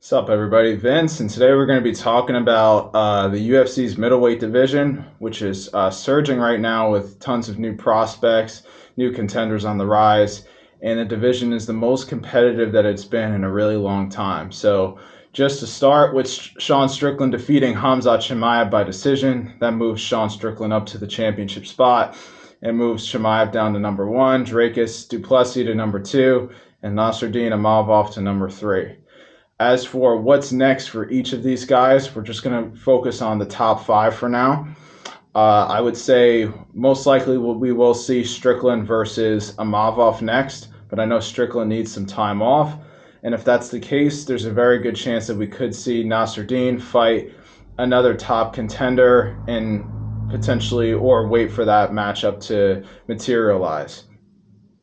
What's up, everybody? Vince, and today we're going to be talking about the UFC's middleweight division, which is surging right now with tons of new prospects, new contenders on the rise, and the division is the most competitive that it's been in a really long time. So, just to start with Sean Strickland defeating Khamzat Chimaev by decision, that moves Sean Strickland up to the championship spot and moves Chimaev down to number one, Dracus du Plessis to number two, and Nasruddin Imavov to number three. As for what's next for each of these guys, we're just going to focus on the top five for now. I would say most likely we will see Strickland versus Imavov next, but I know Strickland needs some time off. And if that's the case, there's a very good chance that we could see Nasruddin fight another top contender and potentially, or wait for that matchup to materialize.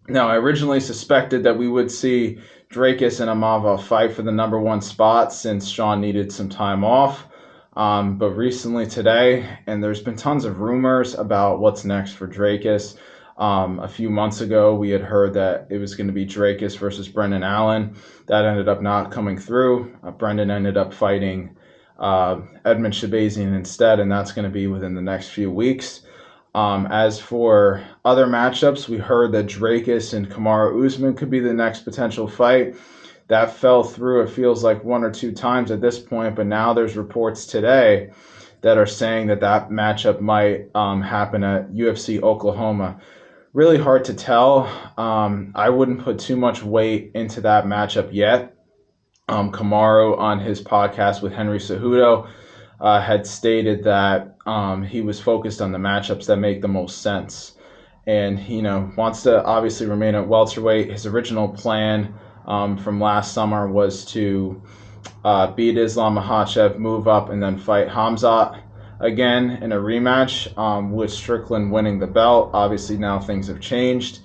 Now, I originally suspected that we would see Dracus and Imavov fight for the number one spot since Sean needed some time off. But recently today, and there's been tons of rumors about what's next for Dracus. A few months ago, we had heard that it was going to be Dracus versus Brendan Allen. That ended up not coming through. Brendan ended up fighting Edmund Shabazian instead, and that's going to be within the next few weeks. As for other matchups, we heard that Dracus and Kamaru Usman could be the next potential fight. That fell through, it feels like one or two times at this point, but now there's reports today that are saying that matchup might happen at UFC Oklahoma. Really hard to tell. I wouldn't put too much weight into that matchup yet. Kamaru, on his podcast with Henry Cejudo, had stated that he was focused on the matchups that make the most sense, and wants to obviously remain at welterweight. His original plan from last summer was to beat Islam Makhachev, move up, and then fight Khamzat again in a rematch, with Strickland winning the belt. Obviously now things have changed,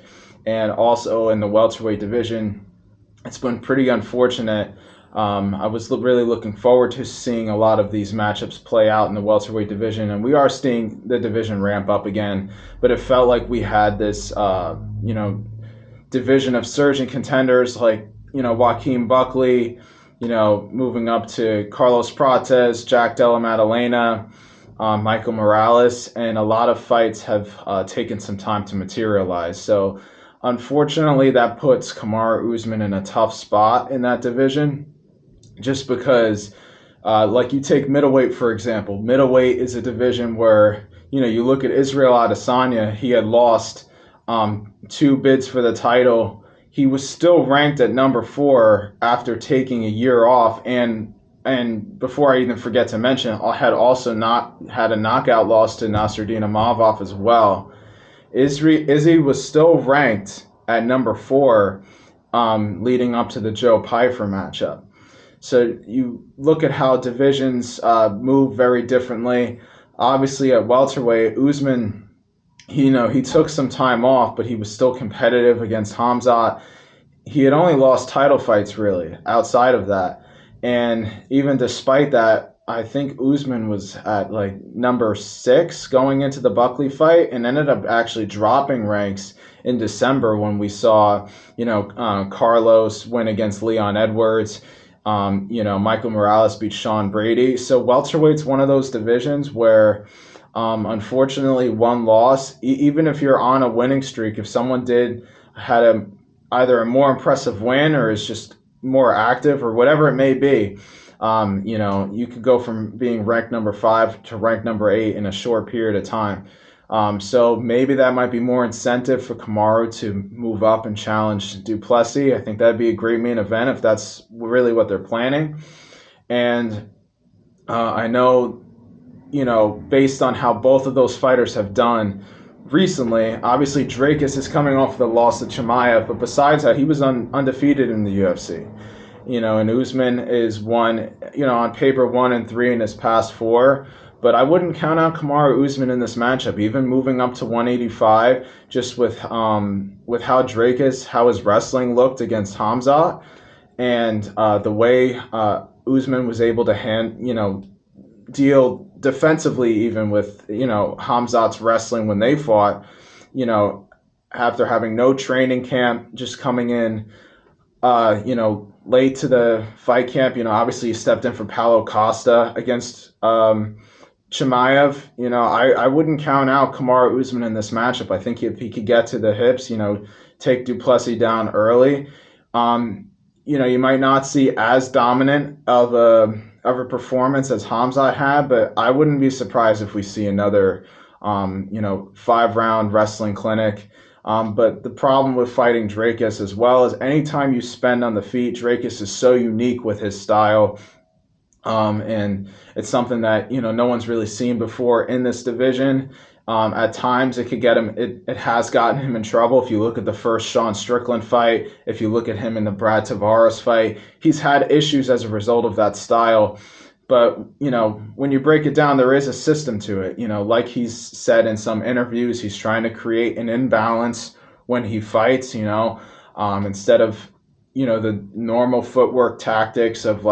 and also in the welterweight division, it's been pretty unfortunate. I was really looking forward to seeing a lot of these matchups play out in the welterweight division, and we are seeing the division ramp up again, but it felt like we had this division of surging contenders like Joaquin Buckley, moving up to Carlos Prates, Jack Della Maddalena, Michael Morales, and a lot of fights have taken some time to materialize. So unfortunately, that puts Kamaru Usman in a tough spot in that division, just because, like you take middleweight, for example. Middleweight is a division where, you look at Israel Adesanya, he had lost two bids for the title. He was still ranked at number 4 after taking a year off, and before I even forget to mention, had also not had a knockout loss to Nasruddin Imavov as well. Izzy was still ranked at number 4 leading up to the Joe Pyfer matchup. So you look at how divisions move very differently. Obviously at welterweight, Usman, he took some time off, but he was still competitive against Khamzat. He had only lost title fights really outside of that. And even despite that, I think Usman was at like number 6 going into the Buckley fight, and ended up actually dropping ranks in December when we saw, Carlos win against Leon Edwards. Michael Morales beat Sean Brady. So welterweight's one of those divisions where, unfortunately, one loss, even if you're on a winning streak, if someone had either a more impressive win or is just more active or whatever it may be, you could go from being ranked number 5 to ranked number 8 in a short period of time. So maybe that might be more incentive for Kamaru to move up and challenge du Plessis. I think that'd be a great main event if that's really what they're planning. And I know, based on how both of those fighters have done recently, obviously Dracus is coming off the loss to Chimaev, but besides that, he was undefeated in the UFC. And Usman is on paper 1-3 in his past 4. But I wouldn't count out Kamaru Usman in this matchup, even moving up to 185, just with how Dracus, how his wrestling looked against Khamzat, and the way Usman was able to deal defensively even with Khamzat's wrestling when they fought, after having no training camp, just coming in, late to the fight camp. Obviously he stepped in for Paulo Costa against Chimaev. I wouldn't count out Kamaru Usman in this matchup. I think if he could get to the hips, take Duplessis down early, you might not see as dominant of a performance as Hamzat had, but I wouldn't be surprised if we see another 5-round wrestling clinic. But the problem with fighting Dracus as well is anytime you spend on the feet, Dracus is so unique with his style. And it's something that no one's really seen before in this division. At times it could get him. It has gotten him in trouble. If you look at the first Sean Strickland fight, if you look at him in the Brad Tavares fight, he's had issues as a result of that style. But when you break it down, there is a system to it. Like he's said in some interviews, he's trying to create an imbalance when he fights. Instead of the normal footwork tactics of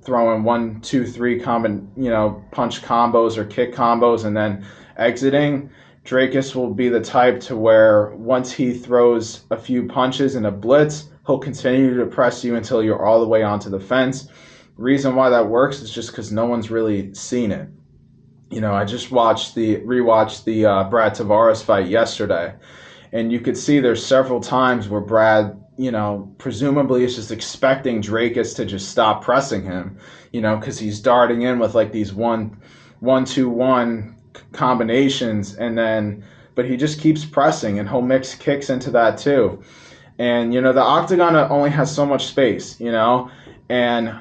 throwing 1, 2, 3 punch combos or kick combos and then exiting. Dracus will be the type to where once he throws a few punches in a blitz, he'll continue to press you until you're all the way onto the fence. Reason why that works is just because no one's really seen it. I just rewatched the Brad Tavares fight yesterday, and you could see there's several times where Brad, presumably is just expecting Dracus to just stop pressing him, because he's darting in with these 1-2-1 combinations, but he just keeps pressing, and he'll mix kicks into that too. And the octagon only has so much space, and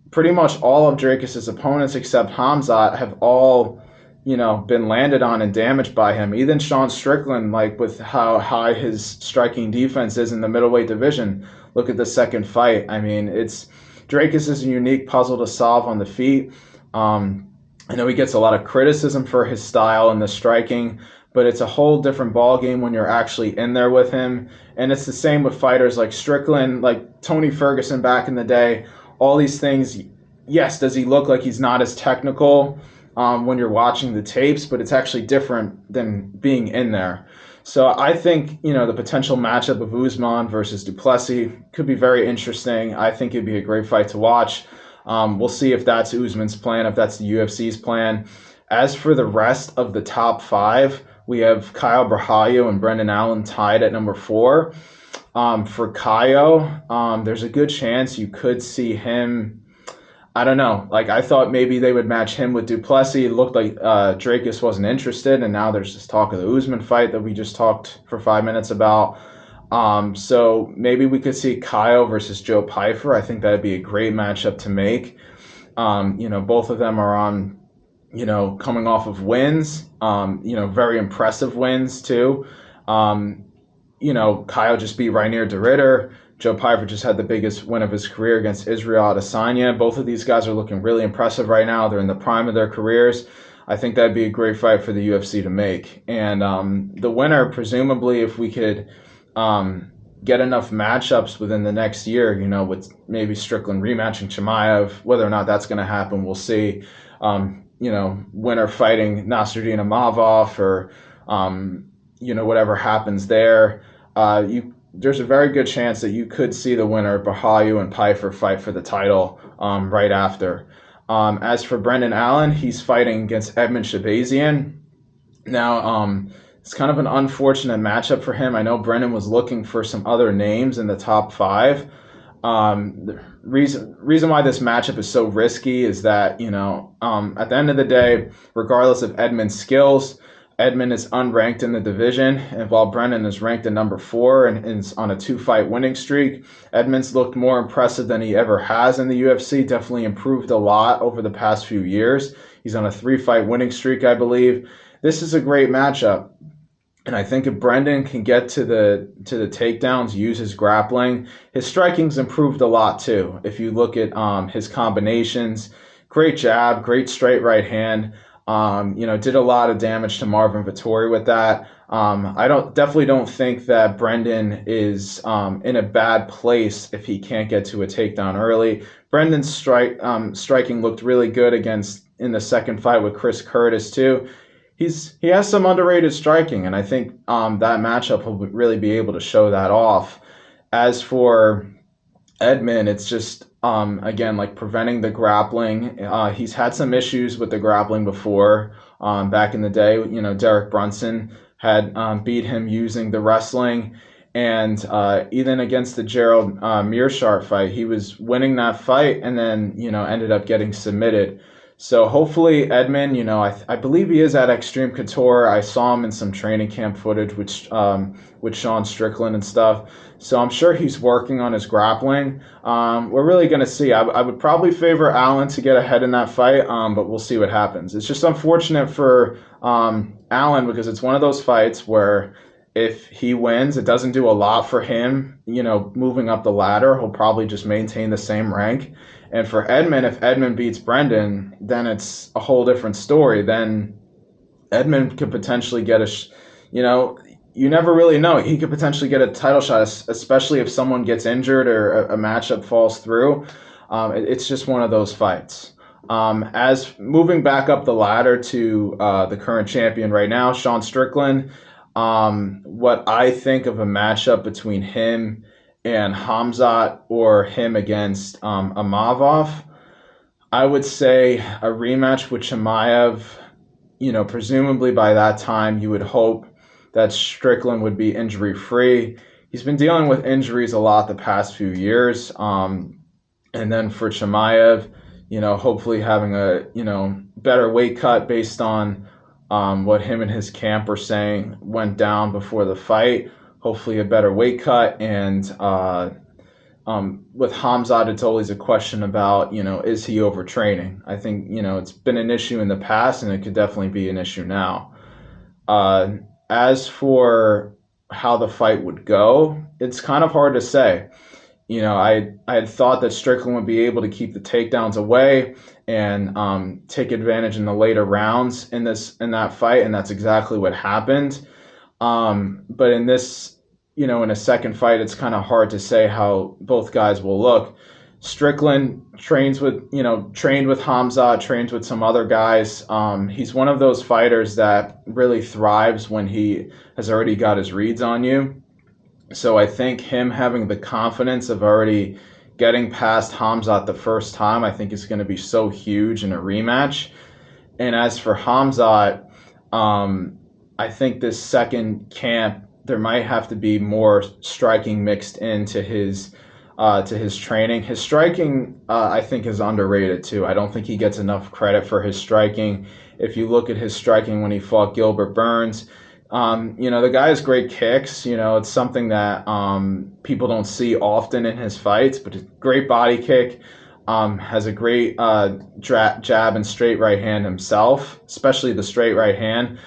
pretty much all of Dracus's opponents except Hamzat have all been landed on and damaged by him. Even Sean Strickland, with how high his striking defense is in the middleweight division. Look at the second fight. I mean, Dracus is a unique puzzle to solve on the feet. I know he gets a lot of criticism for his style and the striking, but it's a whole different ballgame when you're actually in there with him. And it's the same with fighters like Strickland, like Tony Ferguson back in the day. All these things, yes, does he look like he's not as technical when you're watching the tapes, but it's actually different than being in there. So I think, the potential matchup of Usman versus Duplessis could be very interesting. I think it'd be a great fight to watch. We'll see if that's Usman's plan, if that's the UFC's plan. As for the rest of the top 5, we have Caio Borralho and Brendan Allen tied at number 4. For Caio, there's a good chance you could see him. I don't know. I thought maybe they would match him with Duplessis. It looked like Dracus wasn't interested, and now there's this talk of the Usman fight that we just talked for 5 minutes about. So maybe we could see Caio versus Joe Pyfer. I think that'd be a great matchup to make. Both of them are on, coming off of wins, very impressive wins too. Caio just beat Rainier de Ridder. Joe Pyfer just had the biggest win of his career against Israel Adesanya. Both of these guys are looking really impressive right now. They're in the prime of their careers. I think that'd be a great fight for the UFC to make. And the winner, presumably, if we could get enough matchups within the next year, with maybe Strickland rematching Chimaev, whether or not that's going to happen, we'll see. Winner fighting Nasruddin Imavov or, whatever happens there. There's a very good chance that you could see the winner, Borralho and Pyfer, fight for the title right after. As for Brendan Allen, he's fighting against Edmund Shabazian. Now, it's kind of an unfortunate matchup for him. I know Brendan was looking for some other names in the top 5. The reason why this matchup is so risky is that, at the end of the day, regardless of Edmund's skills, Edmund is unranked in the division, and while Brendan is ranked at number 4 and is on a 2-fight winning streak, Edmund's looked more impressive than he ever has in the UFC, definitely improved a lot over the past few years. He's on a 3-fight winning streak, I believe. This is a great matchup, and I think if Brendan can get to the takedowns, use his grappling, his striking's improved a lot too. If you look at his combinations, great jab, great straight right hand. Did a lot of damage to Marvin Vettori with that. I definitely don't think that Brendan is in a bad place if he can't get to a takedown early. Brendan's striking looked really good in the second fight with Chris Curtis too. He has some underrated striking, and I think that matchup will really be able to show that off. As for Edmund, it's just again like preventing the grappling. He's had some issues with the grappling before. Back in the day, Derek Brunson had beat him using the wrestling, and even against the Gerald Mearshart fight, he was winning that fight, and then ended up getting submitted. So hopefully Edmund, I believe he is at Extreme Couture. I saw him in some training camp footage with Sean Strickland and stuff. So I'm sure he's working on his grappling. We're really going to see. I would probably favor Allen to get ahead in that fight, but we'll see what happens. It's just unfortunate for Allen because it's one of those fights where if he wins, it doesn't do a lot for him, moving up the ladder. He'll probably just maintain the same rank. And for Edmund, if Edmund beats Brendan, then it's a whole different story. Then Edmund could potentially get you never really know. He could potentially get a title shot, especially if someone gets injured or a matchup falls through. It's just one of those fights. As moving back up the ladder to the current champion right now, Sean Strickland, what I think of a matchup between him and Hamzat or him against Amavov, I would say a rematch with Chimaev. Presumably by that time, you would hope that Strickland would be injury free. He's been dealing with injuries a lot the past few years. And then for Chimaev, hopefully having a, better weight cut based on what him and his camp were saying went down before the fight. Hopefully a better weight cut. And with Hamzat, it's always a question about, is he overtraining? I think, it's been an issue in the past and it could definitely be an issue now. As for how the fight would go, it's kind of hard to say. I had thought that Strickland would be able to keep the takedowns away and take advantage in the later rounds in that fight, and that's exactly what happened. But in this, in a second fight, it's kind of hard to say how both guys will look. Strickland trained with Hamza, trains with some other guys. He's one of those fighters that really thrives when he has already got his reads on you. So I think him having the confidence of already getting past Hamzat the first time, I think is going to be so huge in a rematch. And as for Hamzat, I think this second camp there might have to be more striking mixed into his training. His striking, I think, is underrated too. I don't think he gets enough credit for his striking. If you look at his striking when he fought Gilbert Burns, the guy has great kicks. It's something that people don't see often in his fights, but a great body kick. Has a great jab and straight right hand himself, especially the straight right hand.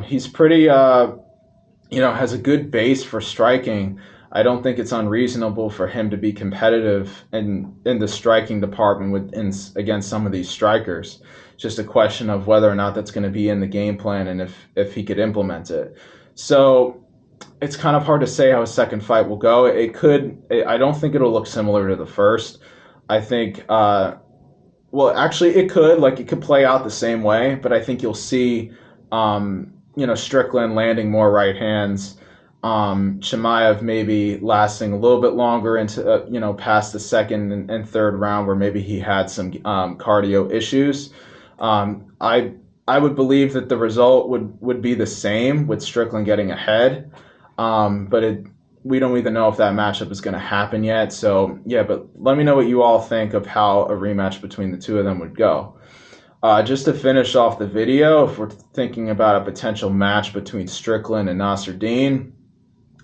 He's pretty, has a good base for striking. I don't think it's unreasonable for him to be competitive in the striking department against some of these strikers. It's just a question of whether or not that's going to be in the game plan and if he could implement it. So it's kind of hard to say how a second fight will go. I don't think it'll look similar to the first. I think, actually, it could play out the same way, but I think you'll see, Strickland landing more right hands. Chimaev maybe lasting a little bit longer into, past the second and third round where maybe he had some cardio issues. I would believe that the result would be the same with Strickland getting ahead, but we don't even know if that matchup is going to happen yet. So yeah, but let me know what you all think of how a rematch between the two of them would go. Just to finish off the video, if we're thinking about a potential match between Strickland and Nasruddin,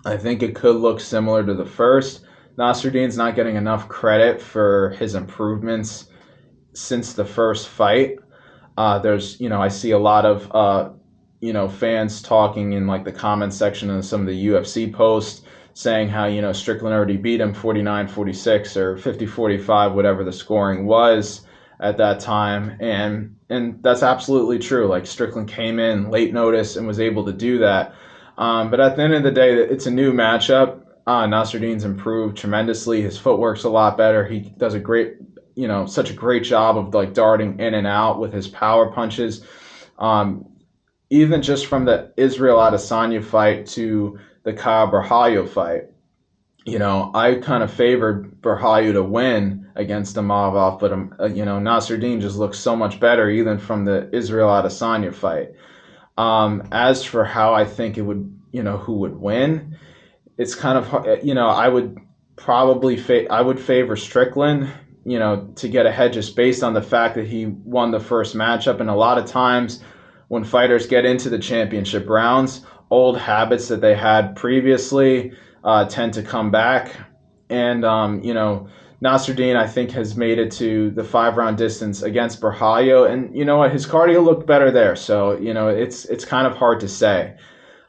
I think it could look similar to the first. Nasruddin's not getting enough credit for his improvements since the first fight. I see a lot of, fans talking in like the comment section of some of the UFC posts saying how, Strickland already beat him 49-46 or 50-45, whatever the scoring was at that time. And that's absolutely true. Like Strickland came in late notice and was able to do that. But at the end of the day, it's a new matchup. Nasruddin's improved tremendously. His footwork's a lot better. He does such a great job of like darting in and out with his power punches. Even just from the Israel Adesanya fight to the Kyle Berhalyo fight, I kind of favored Berhayu to win against Imavov, but Nasruddin just looks so much better, even from the Israel Adesanya fight. As for how I think it would, who would win, it's kind of I would I would favor Strickland, to get ahead just based on the fact that he won the first matchup. And a lot of times when fighters get into the championship rounds, old habits that they had previously tend to come back. And Nasruddin, I think, has made it to the 5 round distance against Berhayo, and you know what, his cardio looked better there. So it's kind of hard to say.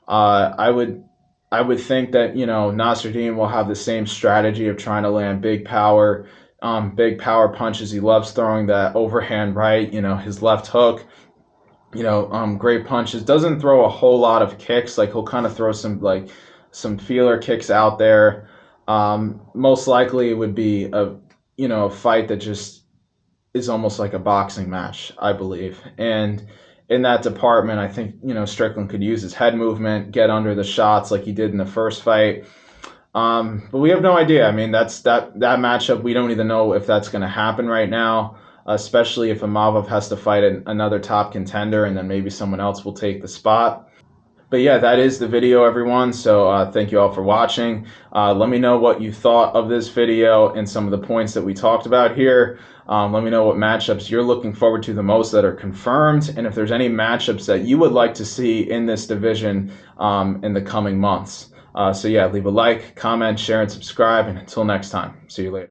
I would think that Nasruddin will have the same strategy of trying to land big power punches. He loves throwing that overhand right. His left hook. Great punches. Doesn't throw a whole lot of kicks. Like, he'll kind of throw some feeler kicks out there. Most likely, it would be a fight that just is almost like a boxing match, I believe. And in that department, I think Strickland could use his head movement, get under the shots like he did in the first fight. But we have no idea. I mean, that matchup. We don't even know if that's going to happen right now, especially if Imavov has to fight another top contender, and then maybe someone else will take the spot. But yeah, that is the video, everyone. So thank you all for watching. Let me know what you thought of this video and some of the points that we talked about here. Let me know what matchups you're looking forward to the most that are confirmed, and if there's any matchups that you would like to see in this division in the coming months. So yeah, leave a like, comment, share, and subscribe. And until next time, see you later.